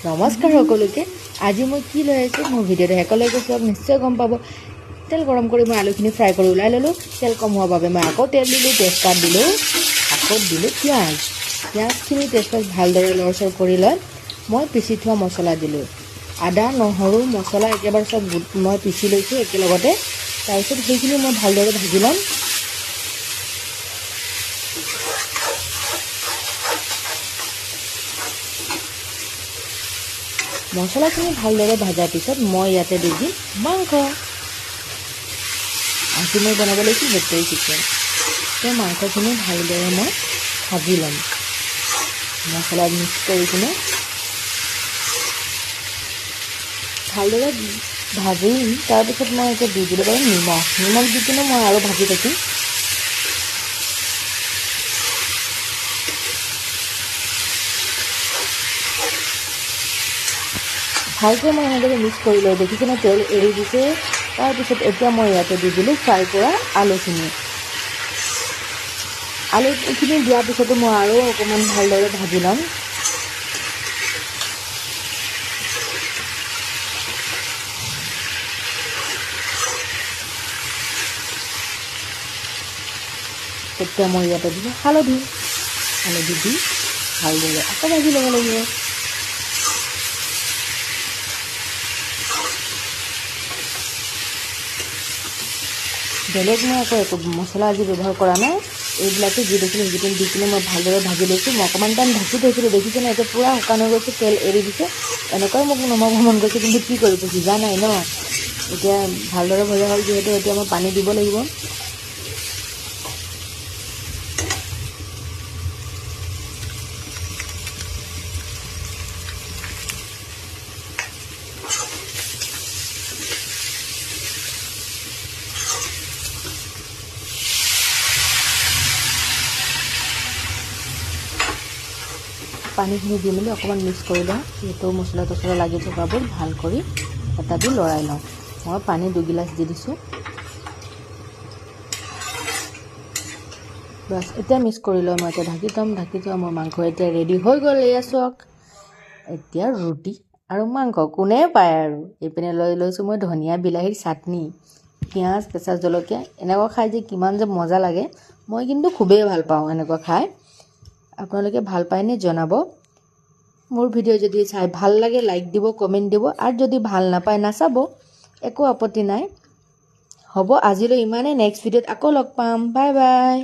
নমস্কাৰ সকলোকে। আজি মই কি লৈ আছোঁ মোৰ ভিডিঅ'টো শেষলৈকে চাওক, নিশ্চয় গম পাব। তেল গৰম কৰি মই আলুখিনি ফ্ৰাই কৰি ওলাই ল'লোঁ। তেল কম হোৱাৰ বাবে মই আকৌ তেল দিলোঁ, তেজপাত দিলোঁ, আকৌ দিলোঁ পিঁয়াজখিনি তেজপাত ভালদৰে লৰচৰ কৰি লৈ মই পিচি থোৱা মছলা দিলোঁ। আদা নহৰু মছলা একেবাৰে চব মই পিচি লৈছোঁ একেলগতে। তাৰপিছত সেইখিনি মই ভালদৰে ভাজি ল'ম। মছলাখিনি ভালদৰে ভজাৰ পিছত মই ইয়াতে দি দিম মাংস। আজি মই বনাব লৈছোঁ বেটৰী চিকেন। সেই মাংসখিনি ভালদৰে মই ভাজি ল'ম। মছলা মিক্স কৰি কিনে ভালদৰে ভাজিম। তাৰপিছত মই এতিয়া দি দিব পাৰিম নিমখ দি কিনে মই আৰু ভাজি থাকিম। ভালকৈ মই এনেদৰে মিক্স কৰি লৈ দেখিছেনে তেল এৰি দিছে। তাৰপিছত এতিয়া মই ইয়াতে দি দিলোঁ ফ্ৰাই কৰা আলুখিনি দিয়াৰ পিছতো মই আৰু অকণমান ভালদৰে ভাজি ল'ম। তেতিয়া মই ইয়াতে দিলোঁ হালধি দি ভালদৰে আকৌ ভাজি ল'ব লাগিব। বেলেগ মই আকৌ একো মছলা আজি ব্যৱহাৰ কৰা নাই। এইবিলাকে যি দেখিলোঁ সেইকেইদিন দি কিনে মই ভালদৰে ভাজি লৈছোঁ। মই অকণমান টাইম ঢাকি থৈছিলোঁ, দেখিছেনে এতিয়া পূৰা শুকান হৈ গৈছে, তেল এৰি দিছে। এনেকুৱাই মোক নমাব মন গৈছে, কিন্তু কি কৰিব সিজা নাই ন। এতিয়া ভালদৰে ভজা হ'ল যিহেতু এতিয়া মই পানী দিব লাগিব। পানীখিনি দি মেলি অকণমান মিক্স কৰি লওঁ, যিহেতু মছলা তছলা লাগি থকাবোৰ ভাল কৰি এটা দি লৰাই লওঁ। মই পানী 2 গিলাচ দি দিছোঁ। বাছ এতিয়া মিক্স কৰি লৈ মই এতিয়া ঢাকি থোৱা মোৰ মাংস এতিয়া ৰেডি হৈ গ'ল। এয়া চাওক, এতিয়া ৰুটি আৰু মাংস কোনে পায় আৰু। এইপিনে লৈ লৈছোঁ মই ধনিয়া বিলাহীৰ চাটনি, পিঁয়াজ কেঁচা জলকীয়া। এনেকুৱা খাই যে কিমান যে মজা লাগে। মই কিন্তু খুবেই ভাল পাওঁ এনেকুৱা খাই। আপোনালোকে ভাল পায়নে জনাব। মোৰ ভিডিঅ' যদি চাই ভাল লাগে লাইক দিব, কমেণ্ট দিব, আৰু যদি ভাল নাপায় নাচাব, একো আপত্তি নাই। হ'ব আজিলৈ ইমানেই। নেক্সট ভিডিঅ'ত আকৌ লগ পাম। Bye bye.